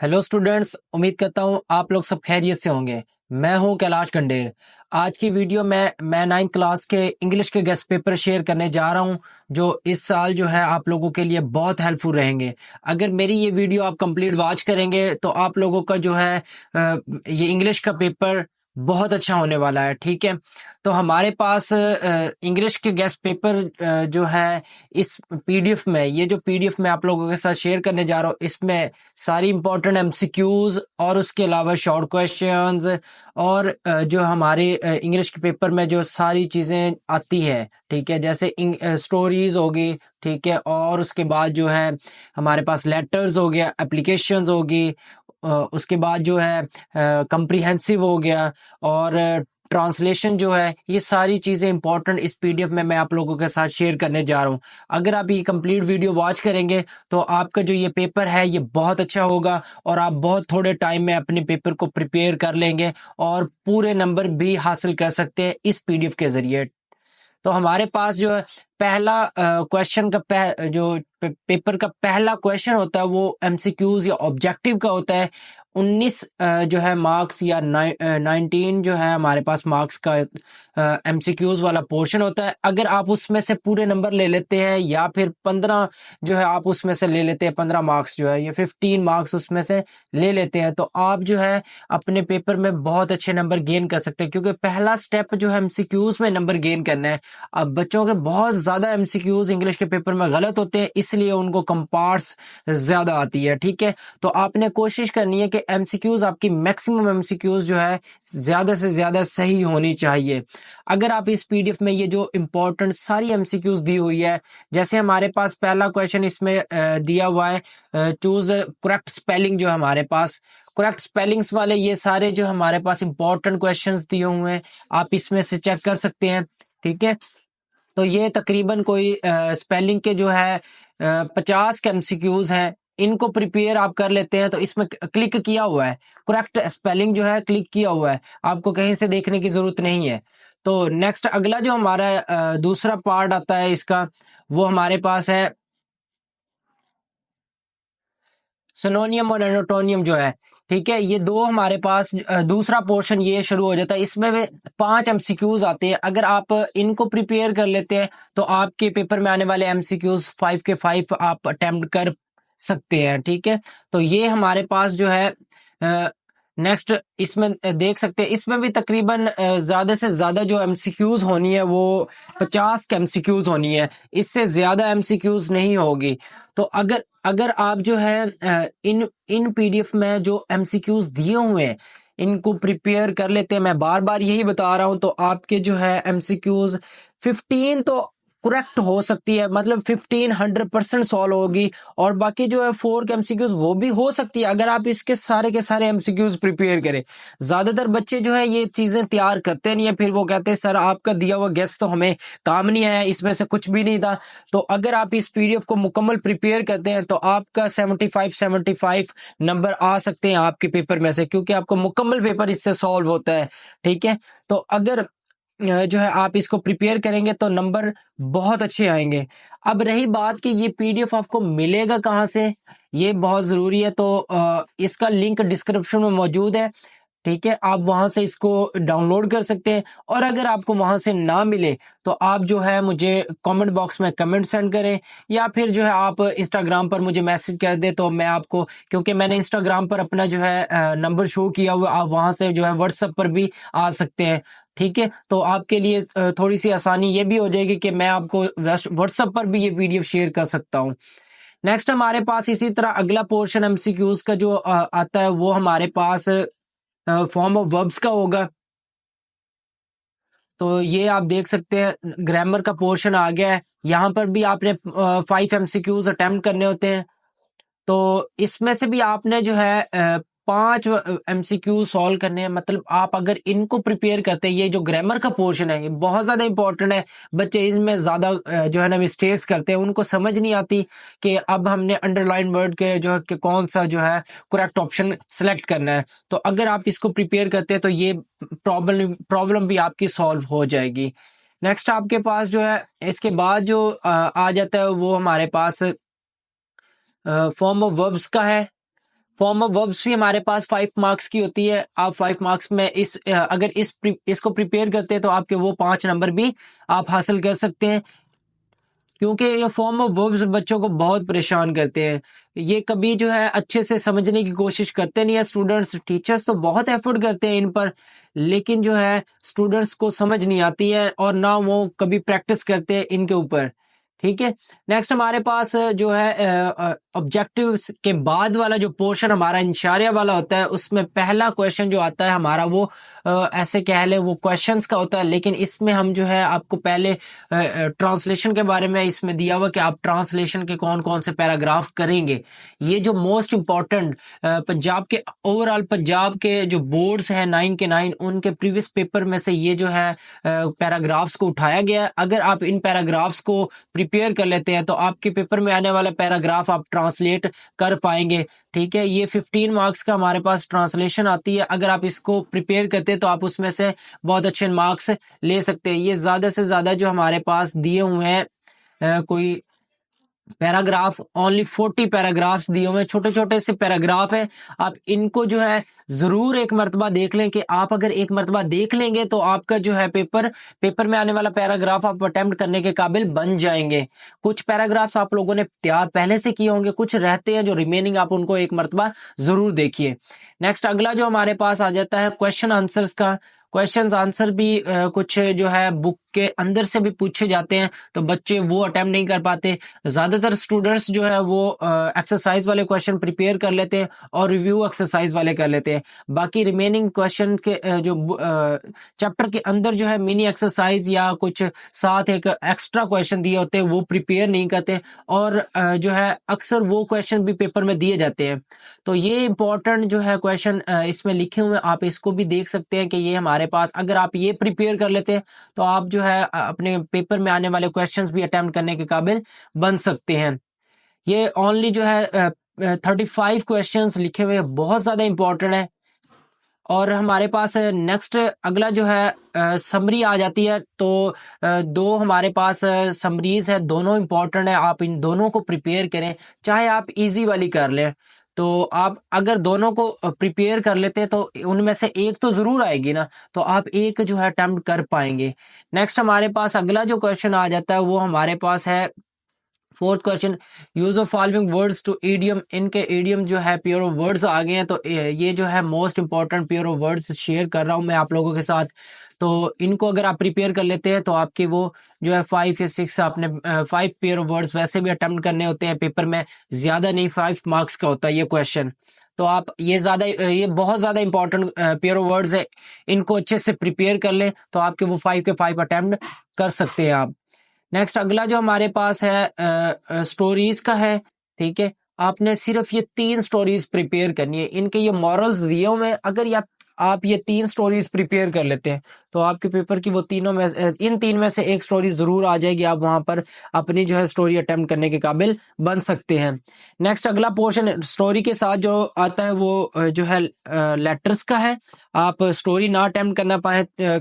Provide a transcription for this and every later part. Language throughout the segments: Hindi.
हेलो स्टूडेंट्स, उम्मीद करता हूँ आप लोग सब खैरियत से होंगे। मैं हूँ कैलाश कंडेर। आज की वीडियो में मैं 9th क्लास के इंग्लिश के गेस्ट पेपर शेयर करने जा रहा हूँ, जो इस साल जो है आप लोगों के लिए बहुत हेल्पफुल रहेंगे। अगर मेरी ये वीडियो आप कंप्लीट वॉच करेंगे तो आप लोगों का जो है ये इंग्लिश का पेपर बहुत अच्छा होने वाला है। ठीक है, तो हमारे पास इंग्लिश के गेस्ट पेपर जो है इस पीडीएफ में, ये जो पीडीएफ मैं आप लोगों के साथ शेयर करने जा रहा हूँ, इसमें सारी इंपॉर्टेंट एमसीक्यूज और उसके अलावा शॉर्ट क्वेश्चंस और जो हमारे इंग्लिश के पेपर में जो सारी चीजें आती है, ठीक है, जैसे स्टोरीज होगी, ठीक है, और उसके बाद जो है हमारे पास लेटर्स हो गया, एप्लीकेशंस होगी, उसके बाद जो है कंप्रीहेंसिव हो गया, और ट्रांसलेशन जो है, ये सारी चीजें इंपॉर्टेंट इस पीडीएफ में मैं आप लोगों के साथ शेयर करने जा रहा हूँ। अगर आप ये कंप्लीट वीडियो वॉच करेंगे तो आपका जो ये पेपर है ये बहुत अच्छा होगा और आप बहुत थोड़े टाइम में अपने पेपर को प्रिपेयर कर लेंगे और पूरे नंबर भी हासिल कर सकते हैं इस पीडीएफ के जरिए। तो हमारे पास जो है पहला क्वेश्चन का जो पेपर का पहला क्वेश्चन होता है वो एमसीक्यूज या ऑब्जेक्टिव का होता है। 19 जो है मार्क्स या 19 जो है हमारे पास मार्क्स का एमसीक्यूज वाला पोर्शन होता है। अगर आप उसमें से पूरे नंबर ले लेते हैं या फिर 15 जो है आप उसमें से ले लेते हैं, 15 मार्क्स जो है या 15 मार्क्स उसमें से ले लेते हैं, तो आप जो है अपने पेपर में बहुत अच्छे नंबर गेन कर सकते हैं, क्योंकि पहला स्टेप जो है एमसीक्यूज में नंबर गेन करना है। अब बच्चों के बहुत ज्यादा एमसीक्यूज इंग्लिश के पेपर में गलत होते हैं, इसलिए उनको कंपार्ट्स ज्यादा आती है। ठीक है, तो आपने कोशिश करनी है कि एमसीक्यूज आपकी मैक्सिमम एमसीक्यूज जो है ज्यादा से ज्यादा सही होनी चाहिए। अगर आप इस पीडीएफ में ये जो इंपॉर्टेंट सारी एमसीक्यूज दी हुई है, जैसे हमारे पास पहला क्वेश्चन इसमें दिया हुआ है, चूज द करेक्ट स्पेलिंग, जो हमारे पास करेक्ट स्पेलिंग्स वाले ये सारे जो हमारे पास इंपॉर्टेंट क्वेश्चंस दिए हुए हैं, आप इसमें से चेक कर सकते हैं। ठीक है, तो ये तकरीबन कोई स्पेलिंग के जो है 50 के एमसीक्यूज हैं, इनको प्रिपेयर आप कर लेते हैं। तो इसमें क्लिक किया हुआ है, करेक्ट स्पेलिंग जो है क्लिक किया हुआ है, आपको कहीं से देखने की जरूरत नहीं है। तो नेक्स्ट अगला जो हमारा दूसरा पार्ट आता है इसका, वो हमारे पास है सिनोनियम और एंटोनियम जो है। ठीक है, ये दो हमारे पास दूसरा पोर्शन ये शुरू हो जाता है। इसमें भी 5 एमसीक्यूज आते हैं। अगर आप इनको प्रिपेयर कर लेते हैं तो आपके पेपर में आने वाले एमसीक्यूज 5 के 5 आप अटेम्प्ट कर सकते हैं। ठीक है, तो ये हमारे पास जो है नेक्स्ट इसमें देख सकते हैं, इसमें भी तकरीबन ज्यादा से ज्यादा जो एमसीक्यूज होनी है वो 50 के एमसीक्यूज होनी है, इससे ज्यादा एमसीक्यूज नहीं होगी। तो अगर अगर आप जो है इन इन पीडीएफ में जो एमसीक्यूज दिए हुए हैं इनको प्रिपेयर कर लेते हैं, मैं बार बार यही बता रहा हूं, तो आपके जो है एमसीक्यूज 15 तो करेक्ट हो सकती है, मतलब 15 100% सॉल्व होगी, और बाकी जो है 4 के एमसीक्यूज वो भी हो सकती है अगर आप इसके सारे के सारे एमसीक्यूज प्रिपेयर करें। ज्यादातर बच्चे जो है ये चीजें तैयार करते नहीं है, फिर वो कहते हैं सर आपका दिया हुआ गेस तो हमें काम नहीं आया, इसमें से कुछ भी नहीं था। तो अगर आप इस पीडीएफ को मुकम्मल प्रिपेयर करते हैं तो आपका 75 नंबर आ सकते हैं आपके पेपर में से, क्योंकि आपको मुकम्मल पेपर इससे सॉल्व होता है। ठीक है, तो अगर जो है आप इसको प्रिपेयर करेंगे तो नंबर बहुत अच्छे आएंगे। अब रही बात कि ये पीडीएफ आपको मिलेगा कहाँ से, ये बहुत जरूरी है। तो इसका लिंक डिस्क्रिप्शन में मौजूद है। ठीक है, आप वहां से इसको डाउनलोड कर सकते हैं, और अगर आपको वहां से ना मिले तो आप जो है मुझे कमेंट बॉक्स में कमेंट सेंड करें, या फिर जो है आप इंस्टाग्राम पर मुझे मैसेज कर दे, तो मैं आपको, क्योंकि मैंने इंस्टाग्राम पर अपना जो है नंबर शो किया हुआ, आप वहां से जो है व्हाट्सएप पर भी आ सकते हैं। ठीक है, तो आपके लिए थोड़ी सी आसानी ये भी हो जाएगी कि मैं आपको व्हाट्सएप पर भी ये पीडीएफ शेयर कर सकता हूँ। नेक्स्ट हमारे पास इसी तरह अगला पोर्शन एमसीक्यूज का जो आता है वो हमारे पास फॉर्म ऑफ वर्ब्स का होगा। तो ये आप देख सकते हैं ग्रामर का पोर्शन आ गया है, यहाँ पर भी आपने 5 एमसीक्यूज अटेम्प्ट करने होते हैं। तो इसमें से भी आपने जो है 5 एमसीक्यू सॉल्व करने हैं। मतलब आप अगर इनको प्रिपेयर करते हैं, ये जो ग्रामर का पोर्शन है ये बहुत ज्यादा इंपॉर्टेंट है। बच्चे इनमें ज्यादा जो है ना मिस्टेक्स करते हैं, उनको समझ नहीं आती कि अब हमने अंडरलाइन वर्ड के जो है कि कौन सा जो है करेक्ट ऑप्शन सेलेक्ट करना है। तो अगर आप इसको प्रिपेयर करते हैं तो ये प्रॉब्लम भी आपकी सॉल्व हो जाएगी। नेक्स्ट आपके पास जो है इसके बाद जो आ जाता है वो हमारे पास फॉर्म ऑफ वर्ब्स का है। फॉर्म ऑफ वर्ब्स भी हमारे पास 5 मार्क्स की होती है। आप 5 मार्क्स में अगर इसको प्रिपेयर करते हैं तो आपके वो 5 नंबर भी आप हासिल कर सकते हैं, क्योंकि ये फॉर्म ऑफ वर्ब्स बच्चों को बहुत परेशान करते हैं। ये कभी जो है अच्छे से समझने की कोशिश करते नहीं है स्टूडेंट्स। टीचर्स तो बहुत एफर्ट करते हैं इन पर, लेकिन जो है स्टूडेंट्स को समझ नहीं आती है और ना वो कभी प्रैक्टिस करते हैं इनके ऊपर। ठीक है। नेक्स्ट हमारे पास जो है ऑब्जेक्टिव के बाद वाला जो पोर्शन हमारा इंशारिया वाला होता है, उसमें पहला क्वेश्चन जो आता है हमारा वो ऐसे कह ले वो क्वेश्चंस का होता है, लेकिन इसमें हम जो है आपको पहले ट्रांसलेशन के बारे में इसमें दिया हुआ कि आप ट्रांसलेशन के कौन कौन से पैराग्राफ करेंगे। ये जो मोस्ट इम्पोर्टेंट पंजाब के ओवरऑल पंजाब के जो बोर्ड्स हैं 9 के 9 उनके प्रीवियस पेपर में से ये जो है पैराग्राफ्स को उठाया गया है। अगर आप इन पैराग्राफ्स को प्रिपेयर कर लेते हैं तो आपके पेपर में आने वाला पैराग्राफ आप ट्रांसलेट कर पाएंगे। ठीक है। ये 15 मार्क्स का हमारे पास ट्रांसलेशन आती है। अगर आप इसको प्रिपेयर करते हैं तो आप उसमें से बहुत अच्छे मार्क्स ले सकते हैं। ये ज्यादा से ज्यादा जो हमारे पास दिए हुए हैं कोई पैराग्राफ ओनली 40 पैराग्राफ्स दिए हुए हैं, छोटे छोटे से पैराग्राफ है। आप इनको जो है जरूर एक मर्तबा देख लें कि आप अगर एक मर्तबा देख लेंगे तो आपका जो है पेपर में आने वाला पैराग्राफ आप अटेम्प्ट करने के काबिल बन जाएंगे। कुछ पैराग्राफ्स आप लोगों ने तैयार पहले से किए होंगे, कुछ रहते हैं जो रिमेनिंग, आप उनको एक मर्तबा जरूर देखिए। नेक्स्ट अगला जो हमारे पास आ जाता है क्वेश्चन आंसर्स का। क्वेश्चंस आंसर भी कुछ जो है बुक के अंदर से भी पूछे जाते हैं, तो बच्चे वो अटेम्प्ट नहीं कर पाते। ज्यादातर स्टूडेंट्स जो है वो एक्सरसाइज वाले क्वेश्चन प्रिपेयर कर लेते हैं और रिव्यू एक्सरसाइज वाले कर लेते हैं। बाकी रिमेनिंग क्वेश्चन के जो चैप्टर के अंदर जो है मिनी एक्सरसाइज या कुछ साथ एक एक्स्ट्रा क्वेश्चन दिए होते हैं वो प्रिपेयर नहीं करते, और जो है अक्सर वो क्वेश्चन भी पेपर में दिए जाते हैं। तो ये इंपॉर्टेंट जो है क्वेश्चन इसमें लिखे हुए, आप इसको भी देख सकते हैं कि ये हमारे पास अगर आप ये प्रिपेयर कर लेते हैं तो आप जो है अपने पेपर में आने वाले क्वेश्चंस भी अटेम्प्ट करने के काबिल बन सकते हैं। ये ओनली जो है 35 क्वेश्चंस लिखे हुए बहुत ज्यादा इंपॉर्टेंट है। और हमारे पास नेक्स्ट अगला जो है समरी आ जाती है। तो दो हमारे पास समरीज है, दोनों इंपॉर्टेंट है। आप इन दोनों को प्रिपेयर करें, चाहे आप इजी वाली कर लें। तो आप अगर दोनों को प्रिपेयर कर लेते हैं तो उनमें से एक तो जरूर आएगी ना, तो आप एक जो है अटेम्प्ट कर पाएंगे। नेक्स्ट हमारे पास अगला जो क्वेश्चन आ जाता है वो हमारे पास है fourth question, use of following words to idiom. इनके ईडियम जो है प्योर ऑफ वर्ड्स आ गए हैं, तो ये जो है most important pure of words share कर रहा हूं मैं आप लोगों के साथ। तो इनको अगर आप प्रिपेयर कर लेते हैं तो आपके वो जो है 5 या 6 आपने 5 पेयर ऑफ वर्ड्स वैसे भी अटेम्प्ट करने होते हैं पेपर में, ज्यादा नहीं, 5 मार्क्स का होता है ये क्वेश्चन। तो आप ये बहुत ज्यादा इंपॉर्टेंट पेयर ऑफ वर्ड्स है, इनको अच्छे से प्रिपेयर कर लें तो आपके वो 5 के 5 अटेम्प्ट कर सकते हैं आप। नेक्स्ट अगला जो हमारे पास है स्टोरीज का है। ठीक है। आपने सिर्फ ये 3 स्टोरीज प्रिपेयर करनी है, इनके ये मॉरल्स दिए हुए हैं। अगर ये आप ये 3 स्टोरीज प्रिपेयर कर लेते हैं तो आपके पेपर की वो तीनों में इन 3 में से एक स्टोरी जरूर आ जाएगी। आप वहां पर अपनी जो है स्टोरी अटेम्प्ट करने के काबिल बन सकते हैं। नेक्स्ट अगला पोर्शन स्टोरी के साथ जो आता है वो जो है लेटर्स का है। आप स्टोरी ना अटेम्प्ट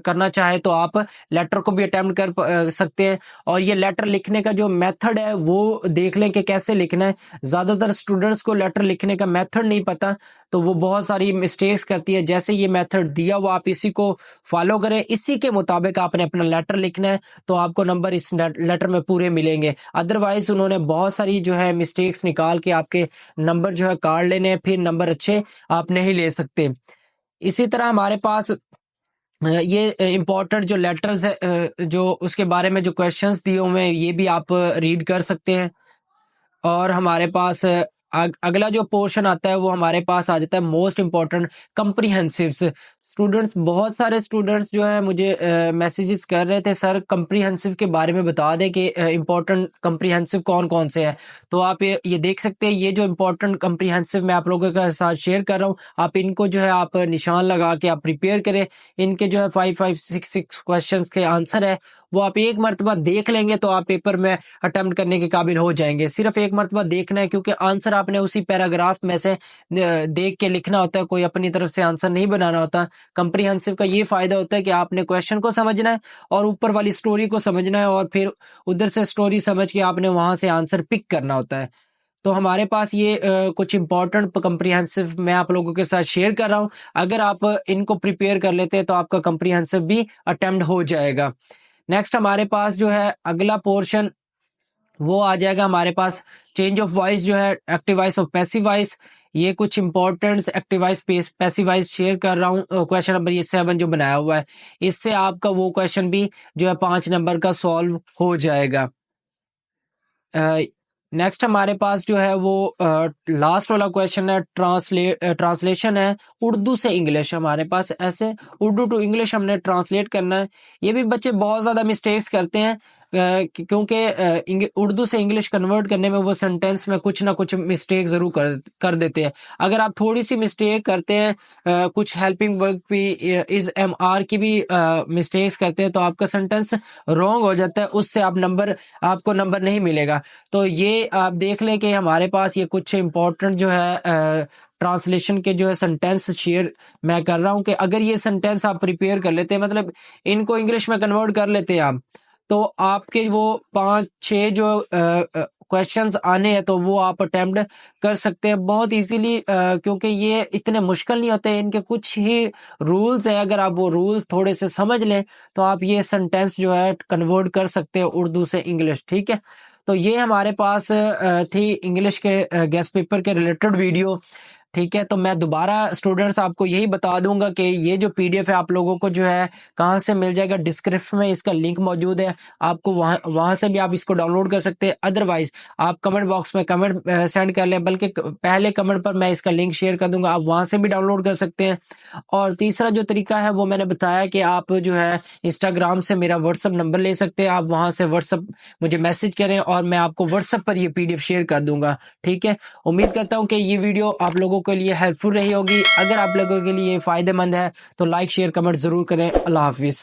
करना चाहे तो आप लेटर को भी अटेम्प्ट कर सकते हैं। और ये लेटर लिखने का जो मेथड है वो देख लें कि कैसे लिखना है। ज्यादातर स्टूडेंट्स को लेटर लिखने का मेथड नहीं पता, तो वो बहुत सारी मिस्टेक्स करती है। जैसे ये मेथड दिया वो आप इसी को फॉलो करें, इसी के मुताबिक आपने अपना लेटर लिखना है, तो आपको नंबर इस लेटर में पूरे मिलेंगे। अदरवाइज उन्होंने बहुत सारी जो है मिस्टेक्स निकाल के आपके नंबर जो है काट लेने हैं, फिर नंबर अच्छे आप नहीं ले सकते। इसी तरह हमारे पास ये इम्पोर्टेंट जो लेटर्स है जो उसके बारे में जो क्वेश्चंस दिए हुए हैं ये भी आप रीड कर सकते हैं। और हमारे पास अगला जो पोर्शन आता है वो हमारे पास आ जाता है मोस्ट इम्पोर्टेंट कम्प्रीहेंसिव्स। स्टूडेंट्स, बहुत सारे स्टूडेंट्स जो है मुझे मैसेजेस कर रहे थे, सर कम्प्रीहेंसिव के बारे में बता दें कि इम्पोर्टेंट कम्प्रीहेंसिव कौन कौन से हैं। तो आप ये देख सकते हैं, ये जो इम्पोर्टेंट कम्प्रीहेंसिव मैं आप लोगों के साथ शेयर कर रहा हूँ, आप इनको जो है आप निशान लगा के आप प्रिपेयर करें। इनके जो है 5-5-6 क्वेश्चन के आंसर है वो आप एक मरतबा देख लेंगे तो आप पेपर में अटेम्प्ट करने के काबिल हो जाएंगे। सिर्फ एक मरतबा देखना है, क्योंकि आंसर आपने उसी पैराग्राफ में से देख के लिखना होता है, कोई अपनी तरफ से आंसर नहीं बनाना होता। कम्प्रीहेंसिव का ये फायदा होता है कि आपने क्वेश्चन को समझना है और ऊपर वाली स्टोरी को समझना है, और फिर उधर से स्टोरी समझ के आपने वहां से आंसर पिक करना होता है। तो हमारे पास ये कुछ इंपॉर्टेंट कम्प्रीहेंसिव मैं आप लोगों के साथ शेयर कर रहा हूँ। अगर आप इनको प्रिपेयर कर लेते हैं तो आपका कम्प्रीहेंसिव भी अटेम्प्ट हो जाएगा। नेक्स्ट हमारे पास जो है अगला पोर्शन वो आ जाएगा हमारे पास चेंज ऑफ वॉइस जो है, एक्टिव वॉइस और पैसिव वॉइस। ये कुछ important active voice passive voice share कर रहा हूँ। क्वेश्चन नंबर ये 7 जो बनाया हुआ है, इससे आपका वो क्वेश्चन भी जो है 5 नंबर का सॉल्व हो जाएगा। नेक्स्ट हमारे पास जो है वो लास्ट वाला क्वेश्चन है, ट्रांसलेशन है उर्दू से इंग्लिश। हमारे पास ऐसे उर्दू टू इंग्लिश हमने ट्रांसलेट करना है। ये भी बच्चे बहुत ज्यादा मिस्टेक्स करते हैं क्योंकि उर्दू से इंग्लिश कन्वर्ट करने में वो सेंटेंस में कुछ ना कुछ मिस्टेक जरूर कर देते हैं। अगर आप थोड़ी सी मिस्टेक करते हैं, कुछ हेल्पिंग वर्क भी इज एम आर की भी मिस्टेक्स करते हैं तो आपका सेंटेंस रॉन्ग हो जाता है, उससे आपको नंबर नहीं मिलेगा। तो ये आप देख लें कि हमारे पास ये कुछ इंपॉर्टेंट जो है ट्रांसलेशन के जो है सेंटेंस शेयर मैं कर रहा हूं कि अगर ये सेंटेंस आप प्रिपेयर कर लेते हैं, मतलब इनको इंग्लिश में कन्वर्ट कर लेते हैं आप, तो आपके वो 5-6 जो क्वेश्चंस आने हैं तो वो आप अटेम्प्ट कर सकते हैं बहुत इजीली, क्योंकि ये इतने मुश्किल नहीं होते। इनके कुछ ही रूल्स है, अगर आप वो रूल्स थोड़े से समझ लें तो आप ये सेंटेंस जो है कन्वर्ट कर सकते हैं उर्दू से इंग्लिश। ठीक है, तो ये हमारे पास थी इंग्लिश के गेस्ट पेपर के रिलेटेड वीडियो। ठीक है, तो मैं दोबारा स्टूडेंट्स आपको यही बता दूंगा कि ये जो पीडीएफ है आप लोगों को जो है कहाँ से मिल जाएगा, डिस्क्रिप्शन में इसका लिंक मौजूद है, आपको वहां से भी आप इसको डाउनलोड कर सकते हैं। अदरवाइज आप कमेंट बॉक्स में कमेंट सेंड कर लें, बल्कि पहले कमेंट पर मैं इसका लिंक शेयर कर दूंगा, आप वहां से भी डाउनलोड कर सकते हैं। और तीसरा जो तरीका है वो मैंने बताया कि आप जो है इंस्टाग्राम से मेरा व्हाट्सअप नंबर ले सकते हैं, आप वहां से व्हाट्सअप मुझे मैसेज करें और मैं आपको व्हाट्सअप पर ये पीडीएफ शेयर कर दूंगा। ठीक है, उम्मीद करता हूँ कि ये वीडियो आप लोगों के लिए हेल्पफुल रही होगी। अगर आप लोगों के लिए फायदेमंद है तो लाइक शेयर कमेंट जरूर करें। अल्लाह हाफिज।